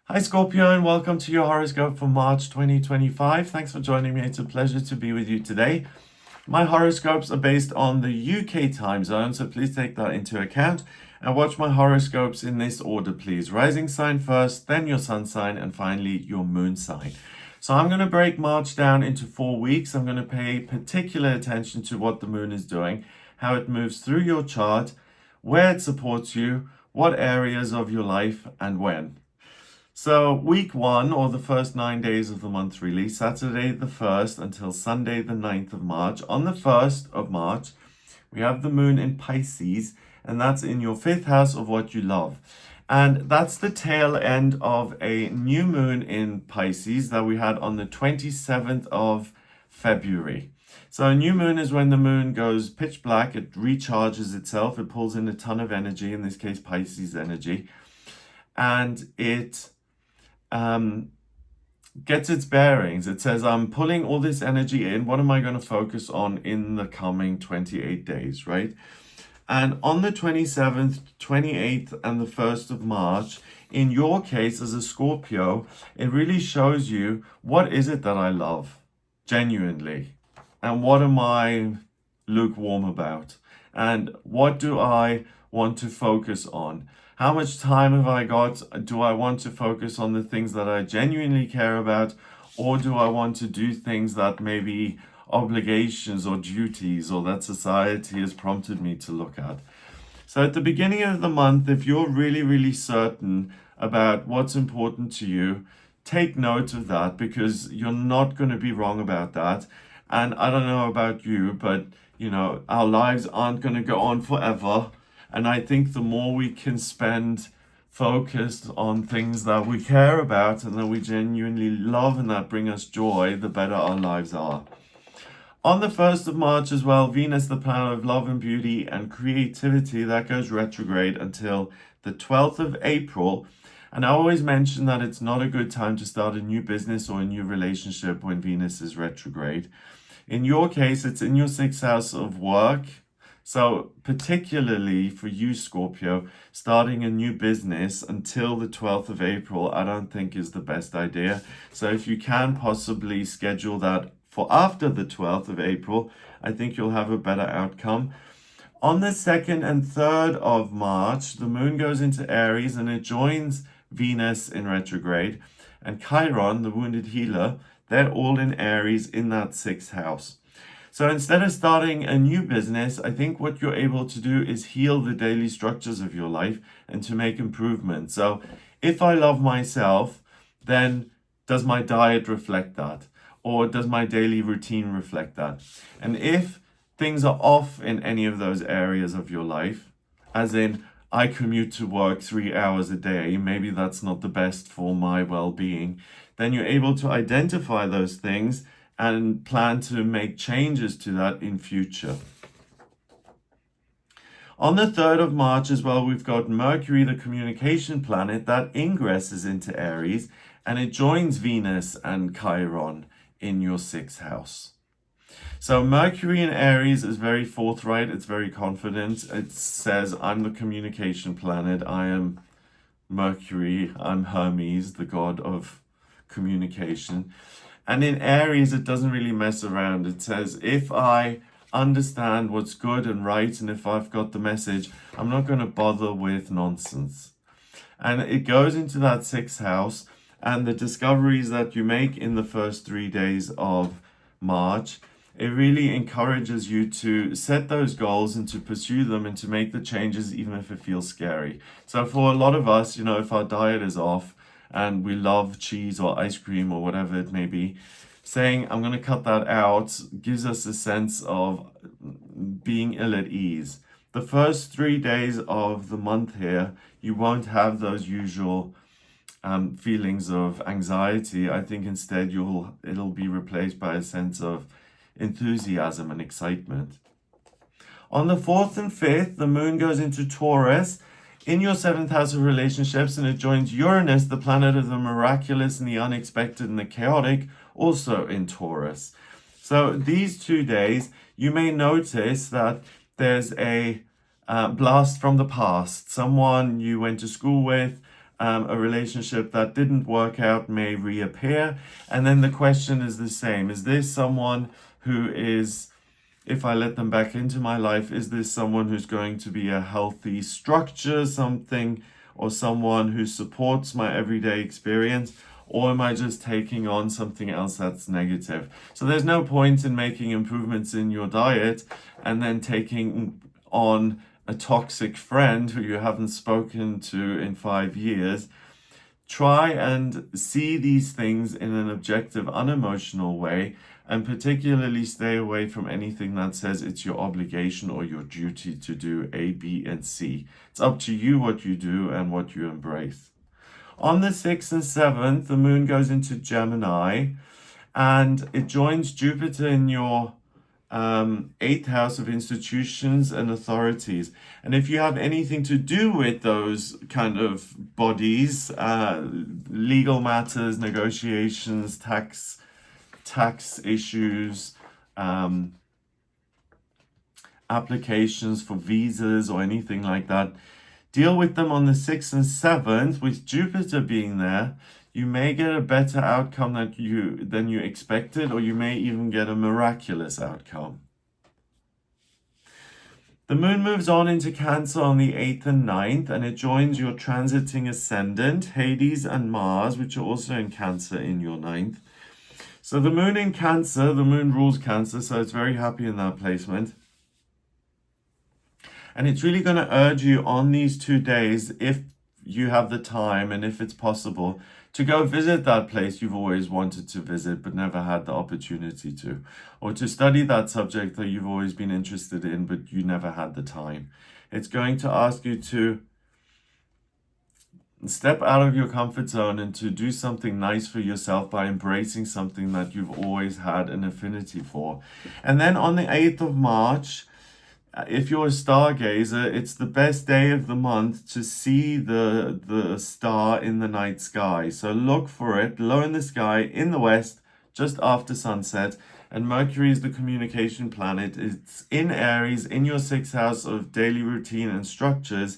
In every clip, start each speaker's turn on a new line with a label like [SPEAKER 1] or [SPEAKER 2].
[SPEAKER 1] Hi Scorpio and welcome to your horoscope for March 2025. Thanks for joining me. It's a pleasure to be with you today. My horoscopes are based on the UK time zone, so please take that into account and watch my horoscopes in this order, please. Rising sign first, then your sun sign, and finally your moon sign. So I'm going to break March down into 4 weeks. I'm going to pay particular attention to what the moon is doing, how it moves through your chart, where it supports you, what areas of your life, and when. So, week one, or the first 9 days of the month, really, Saturday the 1st until Sunday the 9th of March. On the 1st of March, we have the moon in Pisces, and that's in your fifth house of what you love. And that's the tail end of a new moon in Pisces that we had on the 27th of February. So, a new moon is when the moon goes pitch black, it recharges itself, it pulls in a ton of energy, in this case, Pisces energy, and it gets its bearings. It says, I'm pulling all this energy in. What am I going to focus on in the coming 28 days, right? And on the 27th, 28th, and the 1st of March, in your case as a Scorpio, it really shows you what is it that I love genuinely, and what am I lukewarm about, and what do I want to focus on. How much time have I got? Do I want to focus on the things that I genuinely care about, or do I want to do things that maybe obligations or duties or that society has prompted me to look at? So at the beginning of the month, if you're really, really certain about what's important to you, take note of that, because you're not going to be wrong about that. And I don't know about you, but our lives aren't going to go on forever. And I think the more we can spend focused on things that we care about and that we genuinely love and that bring us joy, the better our lives are. On the 1st of March as well, Venus, the planet of love and beauty and creativity, that goes retrograde until the 12th of April. And I always mention that it's not a good time to start a new business or a new relationship when Venus is retrograde. In your case, it's in your sixth house of work. So particularly for you, Scorpio, starting a new business until the 12th of April, I don't think is the best idea. So if you can possibly schedule that for after the 12th of April, I think you'll have a better outcome. On the 2nd and 3rd of March, the moon goes into Aries and it joins Venus in retrograde. And Chiron, the wounded healer, they're all in Aries in that sixth house. So instead of starting a new business, I think what you're able to do is heal the daily structures of your life and to make improvements. So if I love myself, then does my diet reflect that? Or does my daily routine reflect that? And if things are off in any of those areas of your life, as in I commute to work 3 hours a day, maybe that's not the best for my well-being, then you're able to identify those things and plan to make changes to that in future. On the 3rd of March as well, we've got Mercury, the communication planet, that ingresses into Aries and it joins Venus and Chiron in your sixth house. So Mercury in Aries is very forthright, it's very confident. It says, I'm the communication planet, I am Mercury, I'm Hermes, the god of communication. And in Aries, it doesn't really mess around. It says, if I understand what's good and right, and if I've got the message, I'm not going to bother with nonsense. And it goes into that sixth house, and the discoveries that you make in the first 3 days of March, it really encourages you to set those goals and to pursue them and to make the changes, even if it feels scary. So for a lot of us, if our diet is off, and we love cheese or ice cream or whatever it may be, saying I'm going to cut that out gives us a sense of being ill at ease. The first 3 days of the month here, you won't have those usual feelings of anxiety. I think instead it'll be replaced by a sense of enthusiasm and excitement. On the 4th and 5th, the moon goes into Taurus in your 7th house of relationships, and it joins Uranus, the planet of the miraculous and the unexpected and the chaotic, also in Taurus. So these 2 days, you may notice that there's a blast from the past, someone you went to school with, a relationship that didn't work out may reappear. And then the question is the same. Is this someone who is, if I let them back into my life, is this someone who's going to be a healthy structure, something, or someone who supports my everyday experience? Or am I just taking on something else that's negative? So there's no point in making improvements in your diet and then taking on a toxic friend who you haven't spoken to in 5 years. Try and see these things in an objective, unemotional way, and particularly stay away from anything that says it's your obligation or your duty to do A, B, and C. It's up to you what you do and what you embrace. On the 6th and 7th, the moon goes into Gemini and it joins Jupiter in your 8th house of institutions and authorities. And if you have anything to do with those kind of bodies, legal matters, negotiations, tax issues, applications for visas or anything like that, deal with them on the 6th and 7th. With Jupiter being there, you may get a better outcome than you expected, or you may even get a miraculous outcome. The moon moves on into Cancer on the 8th and 9th, and it joins your transiting ascendant, Hades and Mars, which are also in Cancer in your 9th. So the moon in Cancer, the moon rules Cancer, so it's very happy in that placement. And it's really going to urge you on these 2 days, if you have the time and if it's possible, to go visit that place you've always wanted to visit but never had the opportunity to, or to study that subject that you've always been interested in but you never had the time. It's going to ask you to step out of your comfort zone and to do something nice for yourself by embracing something that you've always had an affinity for. And then on the 8th of March, if you're a stargazer, it's the best day of the month to see the star in the night sky. So look for it low in the sky in the west just after sunset. And Mercury is the communication planet. It's in Aries, in your 6th house of daily routine and structures.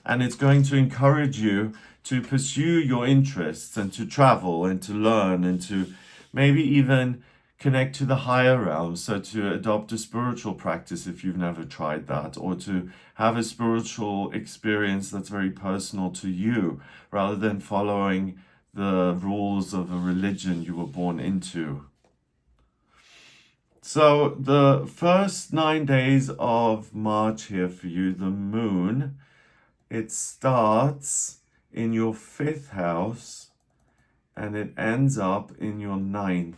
[SPEAKER 1] And it's going to encourage you to pursue your interests and to travel and to learn and to maybe even connect to the higher realms, so to adopt a spiritual practice if you've never tried that, or to have a spiritual experience that's very personal to you, rather than following the rules of a religion you were born into. So the first 9 days of March here for you, the moon, it starts in your 5th house and it ends up in your 9th.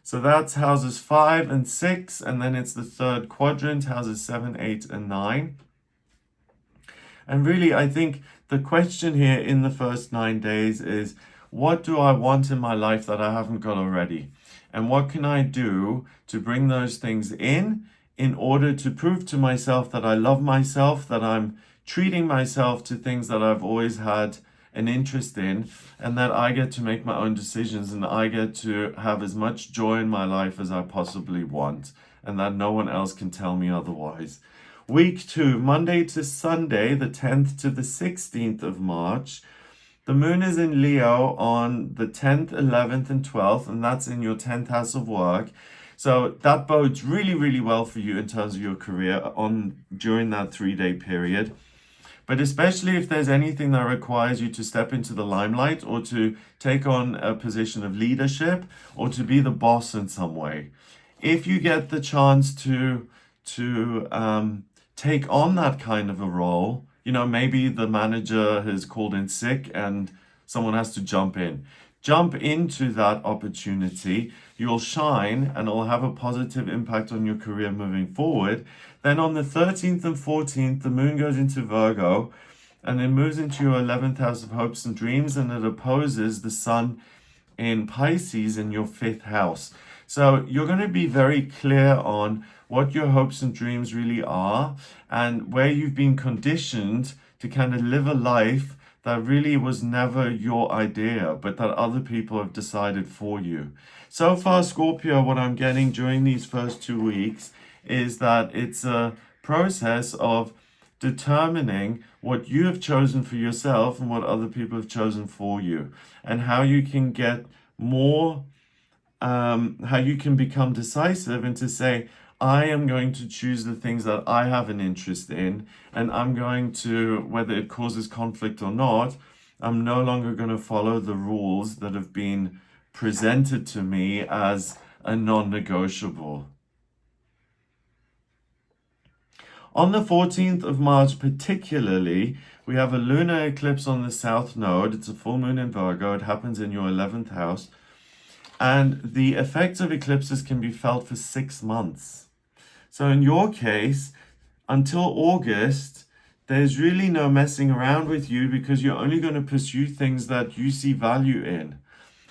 [SPEAKER 1] So that's houses 5 and 6, and then it's the 3rd quadrant, houses 7, 8, and 9. And really, I think the question here in the first 9 days is, what do I want in my life that I haven't got already? And what can I do to bring those things in order to prove to myself that I love myself, that I'm treating myself to things that I've always had an interest in, and that I get to make my own decisions and I get to have as much joy in my life as I possibly want, and that no one else can tell me otherwise. Week 2, Monday to Sunday, the 10th to the 16th of March. The moon is in Leo on the 10th, 11th, and 12th, and that's in your 10th house of work. So that bodes really, really well for you in terms of your career during that 3-day period. But especially if there's anything that requires you to step into the limelight or to take on a position of leadership or to be the boss in some way. If you get the chance to take on that kind of a role, maybe the manager has called in sick and someone has to jump in. Jump into that opportunity. You'll shine and it'll have a positive impact on your career moving forward. Then on the 13th and 14th, the moon goes into Virgo and it moves into your 11th house of hopes and dreams, and it opposes the sun in Pisces in your 5th house. So you're going to be very clear on what your hopes and dreams really are and where you've been conditioned to kind of live a life that really was never your idea, but that other people have decided for you. So far, Scorpio, what I'm getting during these first 2 weeks is that it's a process of determining what you have chosen for yourself and what other people have chosen for you, and how you can get more, how you can become decisive and to say, I am going to choose the things that I have an interest in, and I'm going to, whether it causes conflict or not, I'm no longer going to follow the rules that have been presented to me as a non-negotiable. On the 14th of March particularly, we have a lunar eclipse on the south node. It's a full moon in Virgo. It happens in your 11th house. And the effects of eclipses can be felt for 6 months. So in your case, until August, there's really no messing around with you, because you're only going to pursue things that you see value in.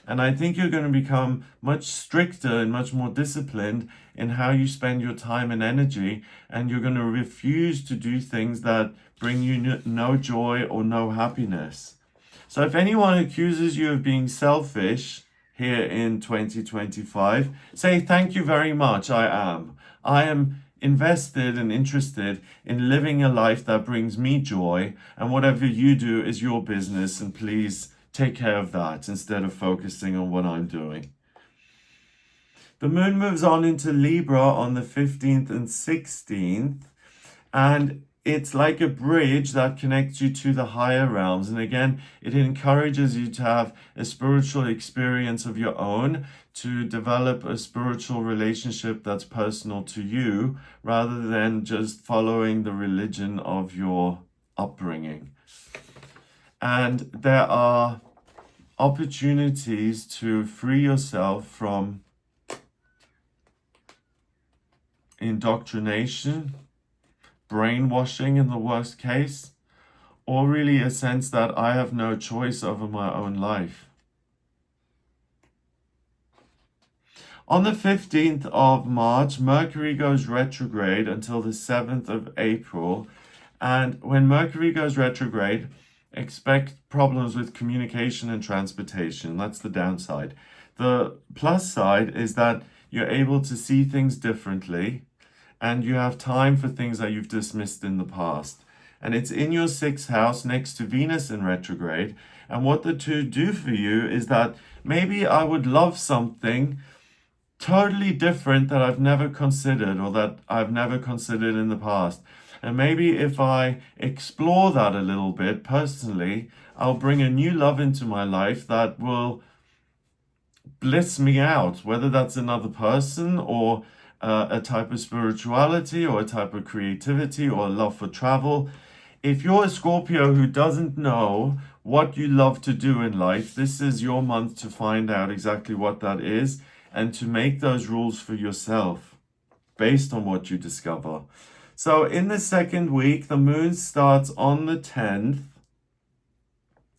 [SPEAKER 1] And I think you're going to become much stricter and much more disciplined in how you spend your time and energy. And you're going to refuse to do things that bring you no joy or no happiness. So if anyone accuses you of being selfish here in 2025, say, thank you very much, I am. I am invested and interested in living a life that brings me joy, and whatever you do is your business, and please take care of that instead of focusing on what I'm doing. The moon moves on into Libra on the 15th and 16th, and it's like a bridge that connects you to the higher realms. And again, it encourages you to have a spiritual experience of your own, to develop a spiritual relationship that's personal to you, rather than just following the religion of your upbringing. And there are opportunities to free yourself from indoctrination, brainwashing in the worst case, or really a sense that I have no choice over my own life. On the 15th of March, Mercury goes retrograde until the 7th of April. And when Mercury goes retrograde, expect problems with communication and transportation. That's the downside. The plus side is that you're able to see things differently, and you have time for things that you've dismissed in the past. And it's in your 6th house next to Venus in retrograde. And what the two do for you is that maybe I would love something totally different that I've never considered, or that I've never considered in the past. And maybe if I explore that a little bit personally, I'll bring a new love into my life that will bliss me out, whether that's another person, or a type of spirituality, or a type of creativity, or a love for travel. If you're a Scorpio who doesn't know what you love to do in life, this is your month to find out exactly what that is, and to make those rules for yourself based on what you discover. So in the second week, the moon starts on the 10th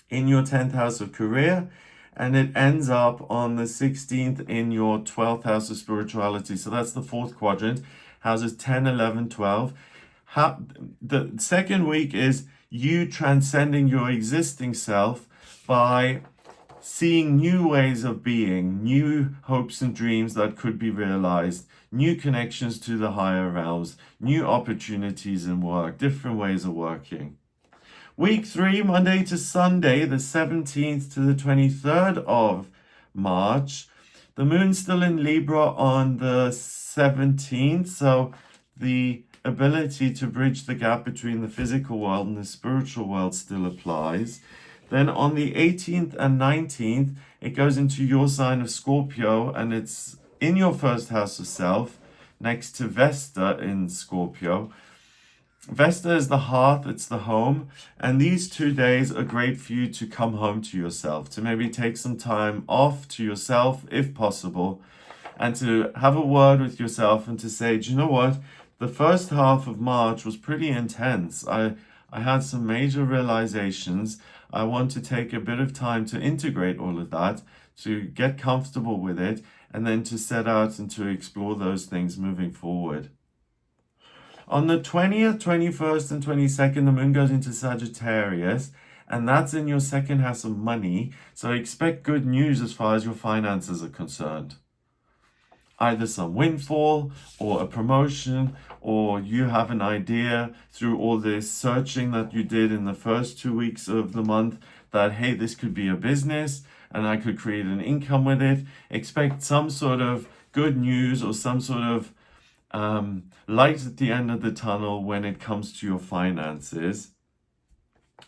[SPEAKER 1] in your 10th house of career, and it ends up on the 16th in your 12th house of spirituality. So that's the fourth quadrant, houses 10, 11, 12. The second week is you transcending your existing self by seeing new ways of being, new hopes and dreams that could be realized, new connections to the higher realms, new opportunities in work, different ways of working. Week 3, Monday to Sunday, the 17th to the 23rd of March. The moon's still in Libra on the 17th, so the ability to bridge the gap between the physical world and the spiritual world still applies. Then on the 18th and 19th, it goes into your sign of Scorpio, and it's in your first house of self, next to Vesta in Scorpio. Vesta is the hearth, it's the home, and these 2 days are great for you to come home to yourself, to maybe take some time off to yourself if possible, and to have a word with yourself and to say, do you know what? The first half of March was pretty intense. I had some major realizations. I want to take a bit of time to integrate all of that, to get comfortable with it, and then to set out and to explore those things moving forward. On the 20th, 21st, and 22nd, the moon goes into Sagittarius, and that's in your second house of money. So expect good news as far as your finances are concerned. either some windfall or a promotion, or you have an idea through all this searching that you did in the first 2 weeks of the month that, hey, this could be a business and I could create an income with it. Expect some sort of good news or some sort of light at the end of the tunnel when it comes to your finances.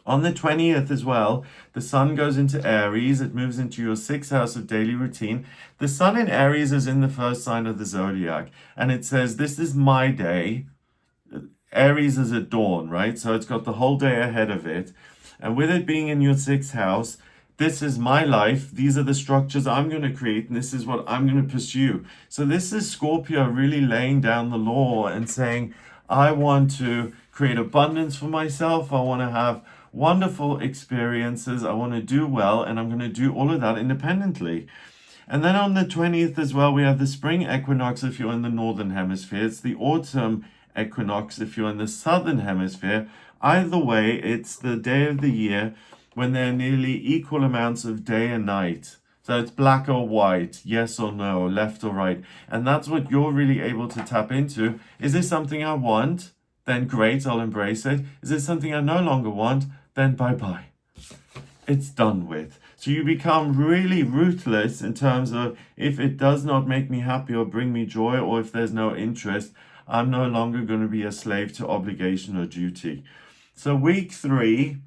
[SPEAKER 1] On the 20th as well, the sun goes into Aries. It moves into your 6th house of daily routine. The sun in Aries is in the first sign of the zodiac. And it says, this is my day. Aries is at dawn, right? So it's got the whole day ahead of it. And with it being in your 6th house, this is my life. These are the structures I'm going to create, and this is what I'm going to pursue. So this is Scorpio really laying down the law and saying, I want to create abundance for myself. I want to have wonderful experiences. I want to do well, and I'm going to do all of that independently. And then on the 20th as well, we have the spring equinox if you're in the northern hemisphere. It's the autumn equinox if you're in the southern hemisphere. Either way, it's the day of the year when there are nearly equal amounts of day and night. So it's black or white, yes or no, left or right. And that's what you're really able to tap into. Is this something I want? Then great, I'll embrace it. Is it something I no longer want? Then bye-bye. It's done with. So you become really ruthless in terms of, if it does not make me happy or bring me joy, or if there's no interest, I'm no longer going to be a slave to obligation or duty. So week 3,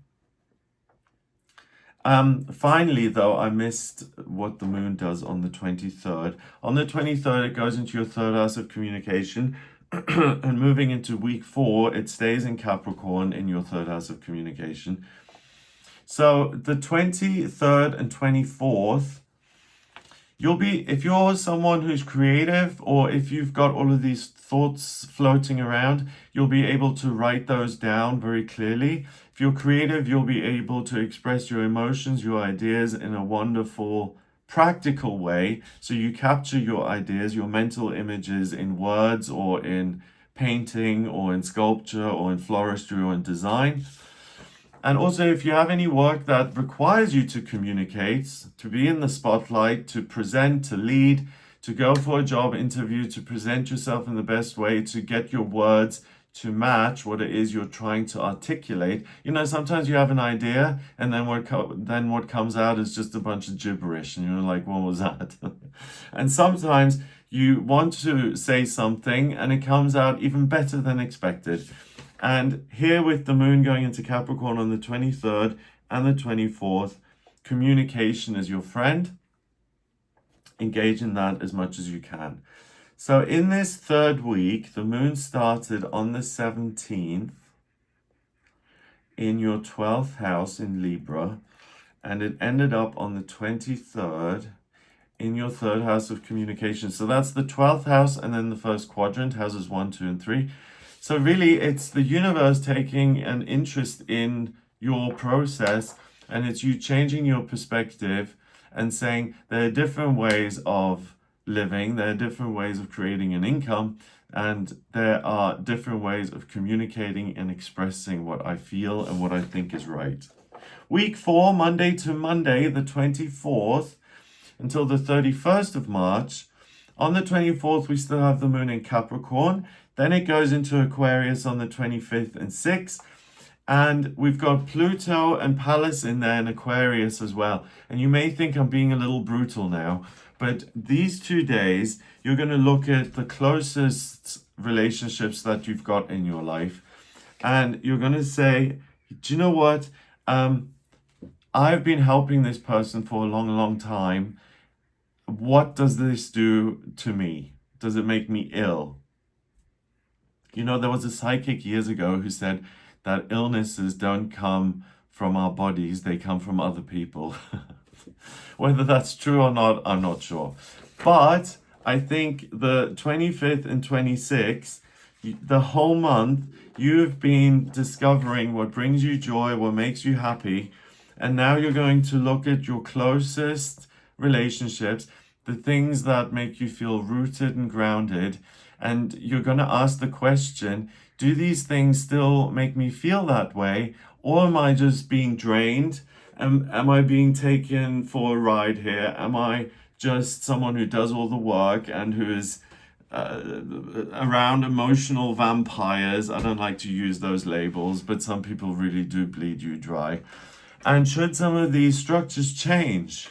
[SPEAKER 1] finally, though, I missed what the moon does on the 23rd. On the 23rd, it goes into your 3rd house of communication. And moving into week 4, it stays in Capricorn in your 3rd house of communication. So the 23rd and 24th, if you're someone who's creative, or if you've got all of these thoughts floating around, you'll be able to write those down very clearly. If you're creative, you'll be able to express your emotions, your ideas in a wonderful, practical way. So you capture your ideas, your mental images in words or in painting or in sculpture or in floristry or in design. And also, if you have any work that requires you to communicate, to be in the spotlight, to present, to lead, to go for a job interview, to present yourself in the best way, to get your words to match what it is you're trying to articulate. Sometimes you have an idea, and then what comes out is just a bunch of gibberish, and you're like, what was that? And sometimes you want to say something, and it comes out even better than expected. And here, with the moon going into Capricorn on the 23rd and the 24th, communication is your friend. Engage in that as much as you can. So in this 3rd week, the moon started on the 17th in your 12th house in Libra, and it ended up on the 23rd in your 3rd house of communication. So that's the 12th house and then the first quadrant, houses 1, 2, and 3. So really, it's the universe taking an interest in your process, and it's you changing your perspective and saying there are different ways of living, there are different ways of creating an income, and there are different ways of communicating and expressing what I feel and what I think is right. Week 4, Monday to Monday, the 24th, until the 31st of March. On the 24th, we still have the moon in Capricorn. Then it goes into Aquarius on the 25th and 6th. And we've got Pluto and Pallas in there in Aquarius as well. And you may think I'm being a little brutal now, but these 2 days, you're going to look at the closest relationships that you've got in your life. And you're going to say, do you know what? I've been helping this person for a long, long time. What does this do to me? Does it make me ill? There was a psychic years ago who said that illnesses don't come from our bodies, they come from other people. Whether that's true or not, I'm not sure. But I think the 25th and 26th, the whole month, you've been discovering what brings you joy, what makes you happy. And now you're going to look at your closest relationships, the things that make you feel rooted and grounded. And you're going to ask the question, do these things still make me feel that way? Or am I just being drained? Am I being taken for a ride here? Am I just someone who does all the work and who is around emotional vampires. I don't like to use those labels, but some people really do bleed you dry. And should some of these structures change?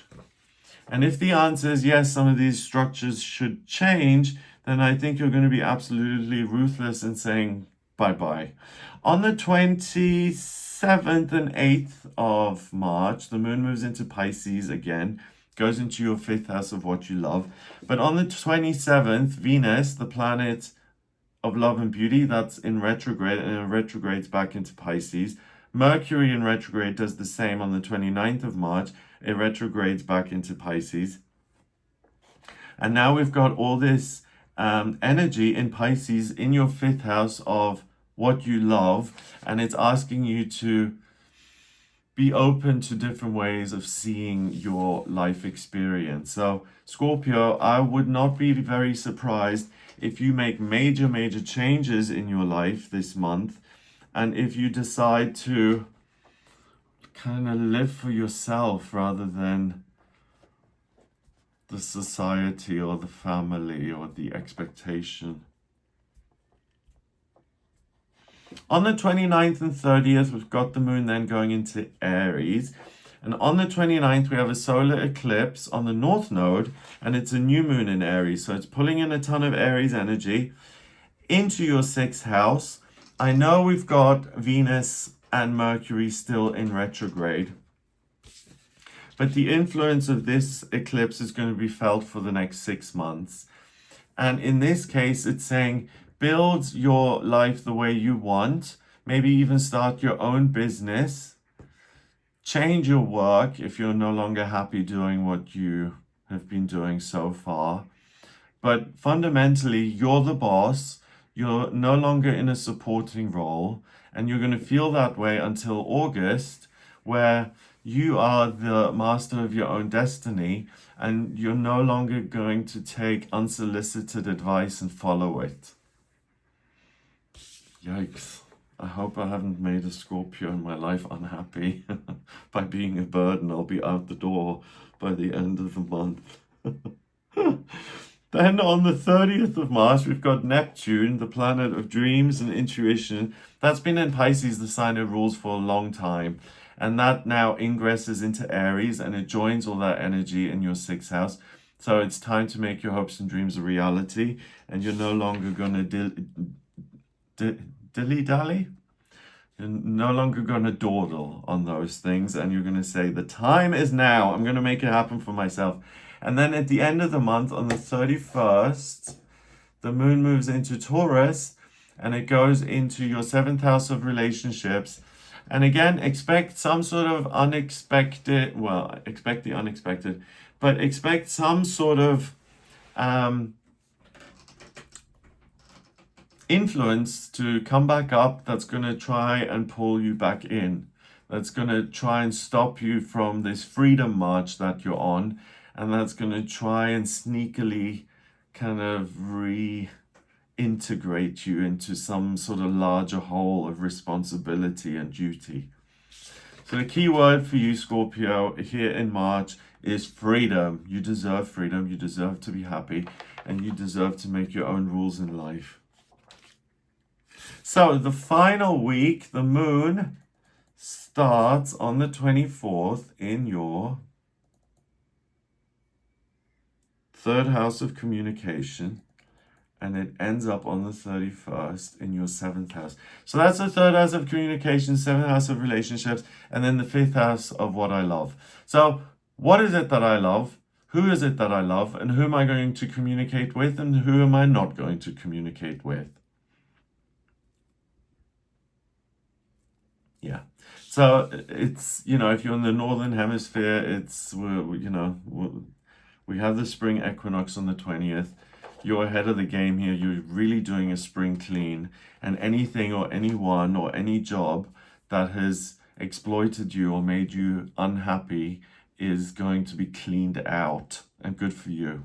[SPEAKER 1] And if the answer is yes, some of these structures should change, then I think you're going to be absolutely ruthless in saying bye-bye. On the 27th and 8th of March, the moon moves into Pisces again, goes into your 5th house of what you love. But on the 27th, Venus, the planet of love and beauty, that's in retrograde, and it retrogrades back into Pisces. Mercury in retrograde does the same on the 29th of March. It retrogrades back into Pisces. And now we've got all this energy in Pisces in your 5th house of what you love, and it's asking you to be open to different ways of seeing your life experience. So, Scorpio, I would not be very surprised if you make major changes in your life this month, and if you decide to kind of live for yourself rather than the society or the family or the expectation. On the 29th and 30th, we've got the moon then going into Aries. And on the 29th, we have a solar eclipse on the north node, and it's a new moon in Aries. So it's pulling in a ton of Aries energy into your 6th house. I know we've got Venus and Mercury still in retrograde, but the influence of this eclipse is going to be felt for the next 6 months. And in this case, it's saying, build your life the way you want, maybe even start your own business, change your work if you're no longer happy doing what you have been doing so far. But fundamentally, you're the boss, you're no longer in a supporting role, and you're going to feel that way until August, where you are the master of your own destiny, and you're no longer going to take unsolicited advice and follow it. Yikes. I hope I haven't made a Scorpio in my life unhappy by being a burden. I'll be out the door by the end of the month. Then on the 30th of March, we've got Neptune, the planet of dreams and intuition. That's been in Pisces, the sign it rules, for a long time. And that now ingresses into Aries, and it joins all that energy in your 6th house. So it's time to make your hopes and dreams a reality, and you're no longer going to dilly-dally? You're no longer going to dawdle on those things, and you're going to say, the time is now. I'm going to make it happen for myself. And then at the end of the month, on the 31st, the moon moves into Taurus, and it goes into your 7th house of relationships. And again, expect some sort of unexpected, well, expect the unexpected, but expect some sort of influence to come back up that's going to try and pull you back in. That's going to try and stop you from this freedom march that you're on. And that's going to try and sneakily kind of reintegrate you into some sort of larger whole of responsibility and duty. So the key word for you, Scorpio, here in March is freedom. You deserve freedom. You deserve to be happy. And you deserve to make your own rules in life. So the final week, the moon starts on the 24th in your 3rd house of communication, and it ends up on the 31st in your 7th house. So that's the 3rd house of communication, 7th house of relationships, and then the 5th house of what I love. So what is it that I love? Who is it that I love? And who am I going to communicate with? And who am I not going to communicate with? Yeah. So it's, if you're in the northern hemisphere, it's, we have the spring equinox on the 20th. You're ahead of the game here. You're really doing a spring clean. And anything or anyone or any job that has exploited you or made you unhappy is going to be cleaned out. And good for you.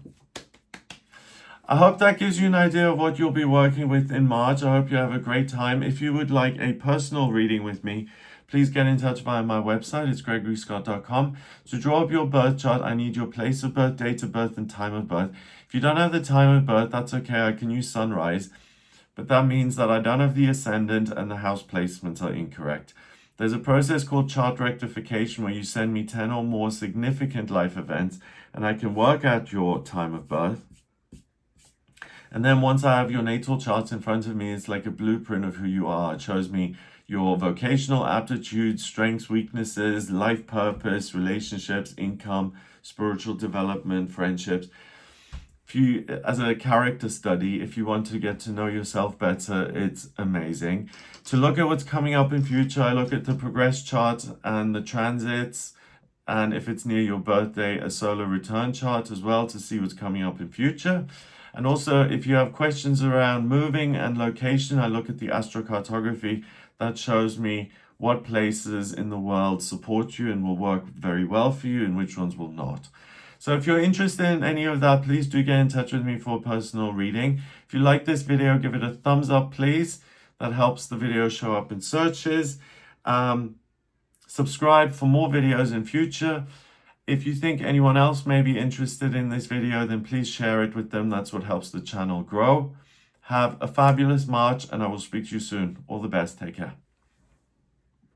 [SPEAKER 1] I hope that gives you an idea of what you'll be working with in March. I hope you have a great time. If you would like a personal reading with me, please get in touch via my website. It's gregoryscott.com. To draw up your birth chart, I need your place of birth, date of birth, and time of birth. If you don't have the time of birth, that's okay. I can use sunrise. But that means that I don't have the ascendant and the house placements are incorrect. There's a process called chart rectification where you send me 10 or more significant life events and I can work out your time of birth. And then once I have your natal chart in front of me, it's like a blueprint of who you are. It shows me your vocational aptitudes, strengths, weaknesses, life purpose, relationships, income, spiritual development, friendships. If you, as a character study, if you want to get to know yourself better, it's amazing. To look at what's coming up in future, I look at the progress chart and the transits, and if it's near your birthday, a solar return chart as well to see what's coming up in future. And also, if you have questions around moving and location, I look at the astrocartography. That shows me what places in the world support you and will work very well for you and which ones will not. So if you're interested in any of that, please do get in touch with me for a personal reading. If you like this video, give it a thumbs up, please. That helps the video show up in searches. Subscribe for more videos in future. If you think anyone else may be interested in this video, then please share it with them. That's what helps the channel grow. Have a fabulous March, and I will speak to you soon. All the best. Take care.